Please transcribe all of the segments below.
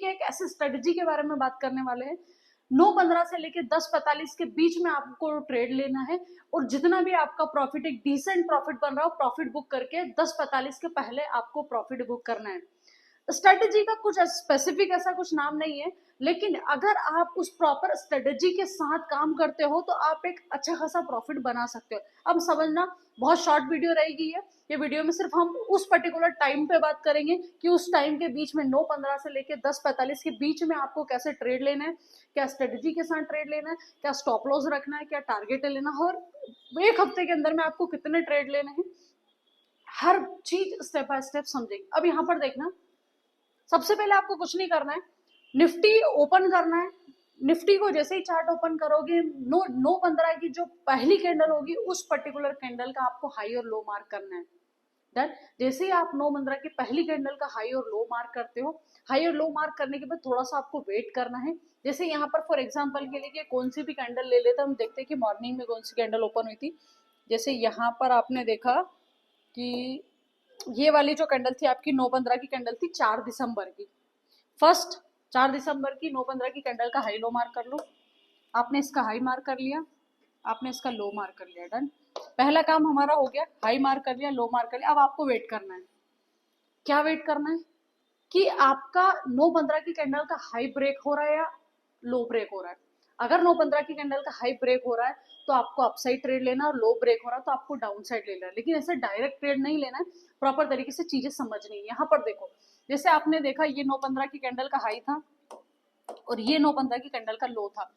के एक ऐसे स्ट्रेटजी के बारे में बात करने वाले हैं 9:15 से लेके 10:45 के बीच में आपको ट्रेड लेना है और जितना भी आपका प्रॉफिट, एक डिसेंट प्रॉफिट बन रहा हो, प्रॉफिट बुक करके 10:45 के पहले आपको प्रॉफिट बुक करना है। स्ट्रेटेजी का कुछ स्पेसिफिक ऐसा कुछ नाम नहीं है, लेकिन अगर आप उस प्रॉपर स्ट्रेटेजी के साथ काम करते हो तो आप एक अच्छा खासा प्रॉफिट बना सकते हो। अब समझना, बहुत शॉर्ट वीडियो रहेगी ये वीडियो में सिर्फ हम उस पर्टिकुलर टाइम पे बात करेंगे कि उस टाइम के बीच में 9:15 से लेके 10:45 के बीच में आपको कैसे ट्रेड लेना है, क्या स्ट्रेटेजी के साथ ट्रेड लेना है, क्या स्टॉप लॉस रखना है, क्या टारगेट लेना है, और एक हफ्ते के अंदर में आपको कितने ट्रेड लेने हैं, हर चीज स्टेप बाय स्टेप समझेंगे। अब यहाँ पर देखना, सबसे पहले आपको कुछ नहीं करना है, निफ्टी ओपन करना है। निफ्टी को जैसे ही चार्ट ओपन करोगे, 9:15 की जो पहली कैंडल होगी उस पर्टिकुलर कैंडल का आपको हाई और लो मार्क करना है। देन जैसे ही आप 9:15 की पहली कैंडल का हाई और लो मार्क करते हो, हाई और लो मार्क करने के बाद थोड़ा सा आपको वेट करना है। जैसे यहाँ पर फॉर एग्जांपल के लिए कौन सी भी कैंडल ले लेते, हम देखते हैं कि मॉर्निंग में कौन सी कैंडल ओपन हुई थी। जैसे यहाँ पर आपने देखा कि ये वाली जो कैंडल थी आपकी 9:15 की कैंडल थी 4 दिसंबर की। फर्स्ट 4 दिसंबर की 9:15 की कैंडल का हाई लो मार्क कर लो। आपने इसका हाई मार्क कर लिया, आपने इसका लो मार्क कर लिया, डन। पहला काम हमारा हो गया, हाई मार्क कर लिया, लो मार्क कर लिया। अब आपको वेट करना है। क्या वेट करना है कि आपका 9:15 की कैंडल का हाई ब्रेक हो रहा है या लो ब्रेक हो रहा है। अगर 9:15 की कैंडल का हाई ब्रेक हो रहा है तो आपको अपसाइड ट्रेड लेना, और लो ब्रेक हो रहा है तो आपको डाउन साइड लेना है। लेकिन ऐसे डायरेक्ट ट्रेड नहीं लेना है, प्रॉपर तरीके से चीजें समझनी है। यहाँ पर देखो, जैसे आपने देखा ये 9:15 की कैंडल का हाई था और ये 9:15 की कैंडल का लो था।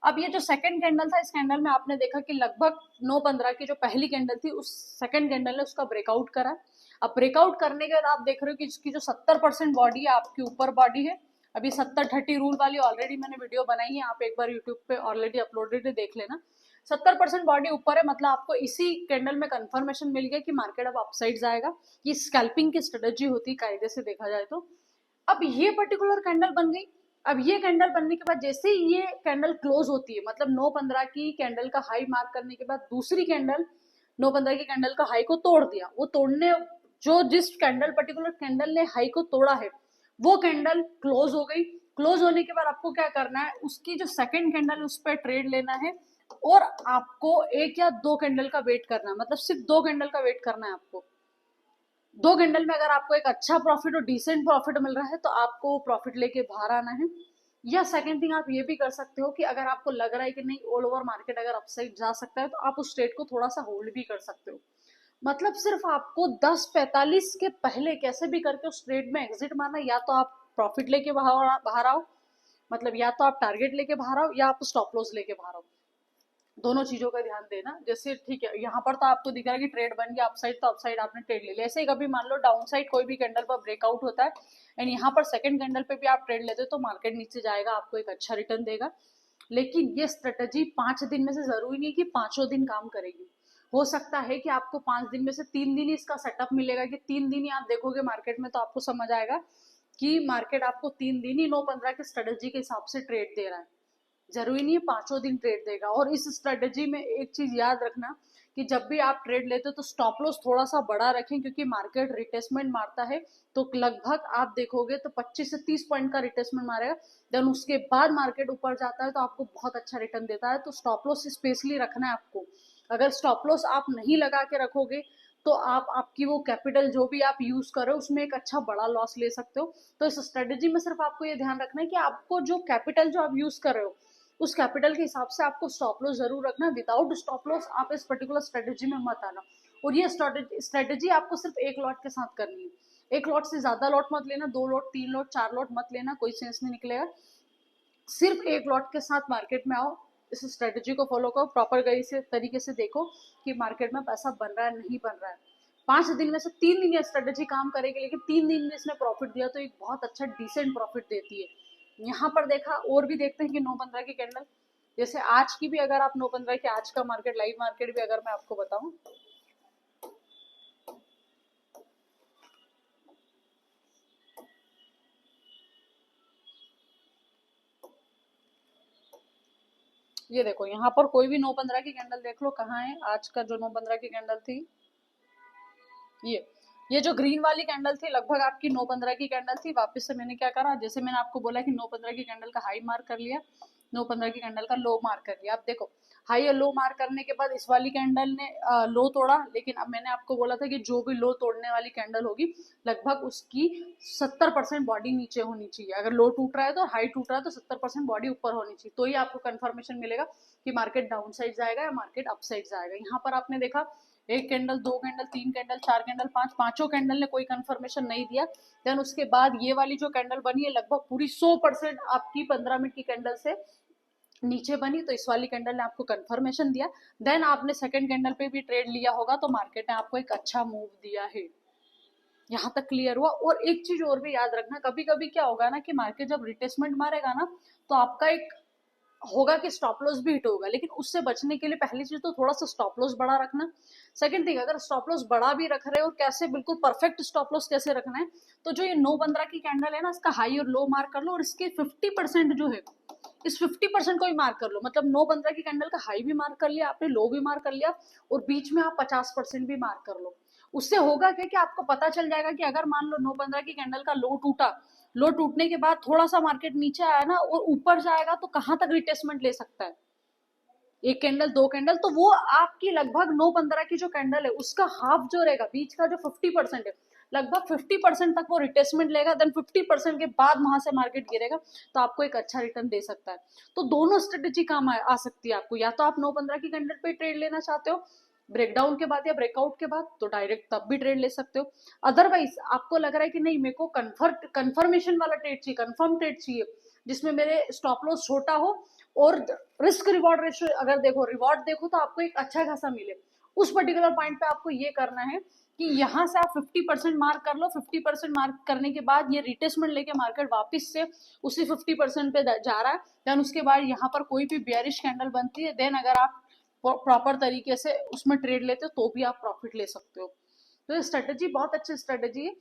अब ये जो सेकंड कैंडल था, इस कैंडल में आपने देखा कि लगभग 9:15 की जो पहली कैंडल थी उस सेकंड कैंडल ने उसका ब्रेकआउट करा। अब ब्रेकआउट करने के बाद आप देख रहे हो कि इसकी जो 70% बॉडी है आपकी ऊपर बॉडी है। अभी 70-30 रूल वाली ऑलरेडी मैंने वीडियो बनाई है, आप एक बार यूट्यूब पे ऑलरेडी अपलोडेड है, देख लेना। 70% बॉडी ऊपर है, मतलब आपको इसी कैंडल में कंफर्मेशन मिल गया कि मार्केट अब अपसाइड जाएगा। ये स्कैल्पिंग की स्ट्रेटेजी होती है कायदे से देखा जाए तो। अब ये पर्टिकुलर कैंडल बन गई। अब ये कैंडल बनने के बाद जैसे ही ये कैंडल क्लोज होती है, मतलब 9:15 की कैंडल का हाई मार्क करने के बाद दूसरी कैंडल 9:15 की कैंडल का हाई को तोड़ दिया। वो तोड़ने, जो जिस कैंडल पर्टिकुलर कैंडल ने हाई को तोड़ा है वो कैंडल क्लोज हो गई। क्लोज होने के बाद आपको क्या करना है, उसकी जो सेकंड कैंडल है उस पर ट्रेड लेना है और आपको एक या दो कैंडल का वेट करना है, मतलब सिर्फ 2 कैंडल का वेट करना है आपको। 2 कैंडल में अगर आपको एक अच्छा प्रॉफिट और डिसेंट प्रॉफिट मिल रहा है तो आपको प्रॉफिट लेके बाहर आना है। या सेकंड थिंग आप ये भी कर सकते हो कि अगर आपको लग रहा है कि नहीं ऑल ओवर मार्केट अगर अपसाइड जा सकता है तो आप उस ट्रेड को थोड़ा सा होल्ड भी कर सकते हो। मतलब सिर्फ आपको 10:45 के पहले कैसे भी करके उस ट्रेड में एग्जिट मारना है। या तो आप प्रॉफिट लेके बाहर आओ, मतलब या तो आप टारगेट लेके बाहर आओ या आप स्टॉप लॉस लेके बाहर आओ। दोनों चीजों का ध्यान देना। जैसे ठीक है, यहाँ पर तो आपको दिख रहा है कि ट्रेड बन गया अपसाइड, तो अपसाइड आपने ट्रेड ले लिया। ऐसे ही कभी मान लो डाउन साइड कोई भी कैंडल पर ब्रेकआउट होता है एंड यहाँ पर सेकंड कैंडल पे भी आप ट्रेड लेते हो तो मार्केट नीचे जाएगा, आपको एक अच्छा रिटर्न देगा। लेकिन ये स्ट्रेटेजी 5 दिन में से जरूरी नहीं कि 5 दिन काम करेगी। हो सकता है कि आपको 5 दिन में से 3 दिन ही इसका सेटअप मिलेगा, कि 3 दिन ही आप देखोगे मार्केट में तो आपको समझ आएगा कि मार्केट आपको 3 दिन ही 9:15 की स्ट्रेटेजी के हिसाब से ट्रेड दे रहा है। जरूरी नहीं है 5 दिन ट्रेड देगा। और इस स्ट्रेटेजी में एक चीज याद रखना कि जब भी आप ट्रेड लेते हो तो स्टॉप लॉस थोड़ा सा बड़ा रखें, क्योंकि मार्केट रिटेसमेंट मारता है तो लगभग आप देखोगे तो 25 से 30 पॉइंट का रिटेसमेंट मारेगा। देन उसके बाद मार्केट ऊपर जाता है तो आपको बहुत अच्छा रिटर्न देता है। तो स्टॉप लॉस स्पेशली रखना है आपको। अगर स्टॉप लॉस आप नहीं लगा के रखोगे तो आप आपकी वो कैपिटल जो भी आप यूज कर रहे हो उसमें एक अच्छा बड़ा लॉस ले सकते हो। तो इस स्ट्रेटेजी में सिर्फ आपको ये ध्यान रखना है कि आपको जो कैपिटल जो आप यूज कर रहे हो उस कैपिटल के हिसाब से आपको स्टॉप लॉस जरूर रखना। विदाउट स्टॉप लॉस आप इस पर्टिकुलर स्ट्रेटेजी में मत आना। और ये स्ट्रेटेजी आपको सिर्फ एक लॉट के साथ करनी है। एक लॉट से ज्यादा लॉट मत लेना, 2 लॉट 3 लॉट 4 लॉट मत लेना, कोई सेंस नहीं निकलेगा। सिर्फ एक लॉट के साथ मार्केट में आओ, इस स्ट्रेटेजी को फॉलो करो, प्रॉपर तरीके से देखो कि मार्केट में पैसा बन रहा है नहीं बन रहा है। 5 दिन में से 3 दिन ये स्ट्रेटेजी काम करेगी, लेकिन 3 दिन में इसने प्रॉफिट दिया तो एक बहुत अच्छा डिसेंट प्रॉफिट देती है। यहाँ पर देखा, और भी देखते हैं कि 9:15 की कैंडल, जैसे आज की भी अगर आप 9:15 की आज का मार्केट लाइव मार्केट भी अगर मैं आपको बताऊं, ये देखो यहाँ पर कोई भी 9:15 की कैंडल देख लो कहाँ है। आज का जो 9:15 की कैंडल थी, ये ये जो ग्रीन वाली कैंडल थी लगभग आपकी 9:15 की कैंडल थी। वापस से मैंने क्या करा, जैसे मैंने आपको बोला कि 9:15 की कैंडल का हाई मार्क कर लिया, 9:15 की कैंडल का लो मार्क कर लिया। अब देखो हाई और लो मार्क करने के बाद इस वाली कैंडल ने लो तोड़ा, लेकिन अब मैंने आपको बोला था कि जो भी लो तोड़ने वाली कैंडल होगी लगभग उसकी 70% बॉडी नीचे होनी चाहिए। अगर लो टूट रहा है तो, हाई टूट रहा है तो 70% बॉडी ऊपर होनी चाहिए, तो ही आपको कंफर्मेशन मिलेगा कि मार्केट डाउन साइड जाएगा या मार्केट अप साइड जाएगा। यहाँ पर आपने देखा एक कैंडल, दो कैंडल, तीन कैंडल, चार कैंडल, पांचों कैंडल ने कोई कंफर्मेशन नहीं दिया। देन उसके बाद ये वाली जो कैंडल बनी है लगभग पूरी 100% आपकी 15 मिनट की कैंडल से नीचे बनी, तो इस वाली कैंडल ने आपको कंफर्मेशन दिया। देन आपने सेकंड कैंडल पे भी ट्रेड लिया होगा तो मार्केट ने आपको एक अच्छा मूव दिया है। यहाँ तक क्लियर हुआ। और एक चीज और भी याद रखना, कभी कभी क्या होगा ना कि मार्केट जब रिटेसमेंट मारेगा ना तो आपका एक होगा कि स्टॉप लॉस भी हिट होगा, लेकिन उससे बचने के लिए पहली चीज तो थोड़ा सा स्टॉप लॉस बड़ा रखना। सेकंड थिंग, अगर स्टॉप लॉस बड़ा भी रख रहे हो, कैसे बिल्कुल परफेक्ट स्टॉप लॉस कैसे रखना है, तो जो ये 9:15 की कैंडल है ना, इसका हाई और लो मार्क कर लो, और इसके 50% जो है इस 50% को ही मार्क कर लो। मतलब 9:15 की कैंडल का हाई भी मार्क कर लिया आपने, लो भी मार्क कर लिया, और बीच में आप 50% भी मार्क कर लो। उससे होगा क्या कि आपको पता चल जाएगा कि अगर मान लो 9:15 की कैंडल का लो टूटा, लो टूटने के बाद थोड़ा सा मार्केट नीचे आया ना और ऊपर जाएगा तो कहां तक रिटेसमेंट ले सकता है, एक कैंडल, दो कैंडल, तो वो आपकी लगभग 9:15 की जो कैंडल है उसका हाफ जो रहेगा, बीच का जो 50% है, लगभग 50% तक वो रिटेसमेंट लेगा। देन 50% के बाद वहां से मार्केट गिरेगा तो आपको एक अच्छा रिटर्न दे सकता है। तो दोनों स्ट्रेटेजी काम आ सकती है आपको। या तो आप 9:15 की कैंडल पे ट्रेड लेना चाहते हो ब्रेकडाउन के बाद या ब्रेकआउट के बाद, तो डायरेक्ट तब भी ट्रेड ले सकते हो। अदरवाइज आपको लग रहा है कि नहीं मेरे को कंफर्मेशन वाला ट्रेड चाहिए, कंफर्म ट्रेड चाहिए जिसमें मेरे स्टॉप लॉस छोटा हो और रिस्क रिवॉर्ड रेशियो, अगर देखो रिवॉर्ड देखो तो आपको एक अच्छा खासा मिले, उस पर्टिकुलर पॉइंट पे आपको ये करना है कि यहाँ से आप 50% मार्क कर लो। 50% मार्क करने के बाद ये रिटेसमेंट लेके मार्केट वापस से उसी 50% पे जा रहा है, देन उसके बाद यहाँ पर कोई भी बेयरिश कैंडल बनती है, देन अगर आप प्रॉपर तरीके से उसमें ट्रेड लेते हो तो भी आप प्रॉफिट ले सकते हो। तो ये स्ट्रेटेजी बहुत अच्छी स्ट्रेटेजी है,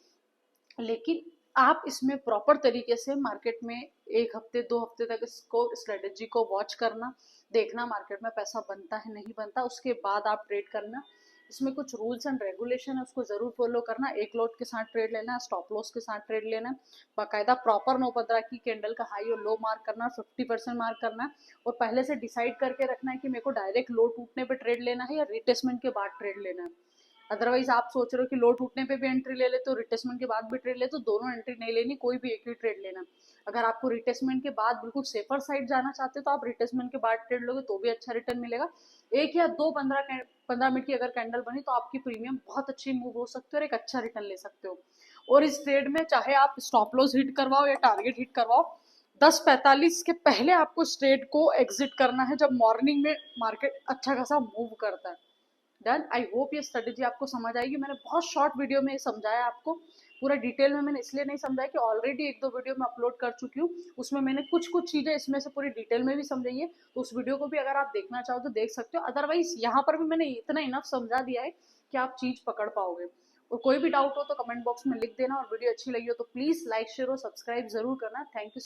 लेकिन आप इसमें प्रॉपर तरीके से मार्केट में 1 हफ्ते 2 हफ्ते तक इसको स्ट्रेटेजी को वॉच करना, देखना मार्केट में पैसा बनता है नहीं बनता, उसके बाद आप ट्रेड करना। इसमें कुछ रूल्स एंड रेगुलेशन है उसको जरूर फॉलो करना। एक लॉट के साथ ट्रेड लेना है, स्टॉप लॉस के साथ ट्रेड लेना है, बाकायदा प्रॉपर 9:15 की कैंडल का हाई और लो मार्क करना, 50% मार्क करना है, और पहले से डिसाइड करके रखना है कि मेरे को डायरेक्ट लो टूटने पे ट्रेड लेना है या रिटेसमेंट के बाद ट्रेड लेना है। अदरवाइज आप सोच रहे हो कि लो टूटने पे भी एंट्री ले लेते हो, रिटेसमेंट के बाद भी ट्रेड लेते हो, दोनों एंट्री नहीं लेनी, कोई भी एक ही ट्रेड लेना। अगर आपको रिटेसमेंट के बाद बिल्कुल सेफर साइड जाना चाहते हो तो आप रिटेसमेंट के बाद ट्रेड लोगे तो भी अच्छा रिटर्न मिलेगा। एक या दो 15 मिनट की अगर कैंडल बनी तो आपकी प्रीमियम बहुत अच्छी मूव हो सकती है और एक अच्छा रिटर्न ले सकते हो। और इस ट्रेड में चाहे आप स्टॉप लॉस हिट करवाओ या टारगेट हिट करवाओ, 10:45 के पहले आपको इस ट्रेड को एग्जिट करना है जब मॉर्निंग में मार्केट अच्छा खासा मूव करता है। डन। आई होप ये स्ट्रेटेजी आपको समझ आएगी। मैंने बहुत शॉर्ट वीडियो में समझाया आपको, पूरा डिटेल में मैंने इसलिए नहीं समझाया कि ऑलरेडी 1-2 वीडियो में अपलोड कर चुकी हूँ, उसमें मैंने कुछ चीजें इसमें से पूरी डिटेल में भी समझाई है, तो उस वीडियो को भी अगर आप देखना चाहो तो देख सकते हो। अदरवाइज यहाँ पर भी मैंने इतना इनफ समझा दिया है कि आप चीज पकड़ पाओगे। और कोई भी डाउट हो तो कमेंट बॉक्स में लिख देना, और वीडियो अच्छी लगी हो तो प्लीज लाइक शेयर और सब्सक्राइब जरूर करना। Thank you.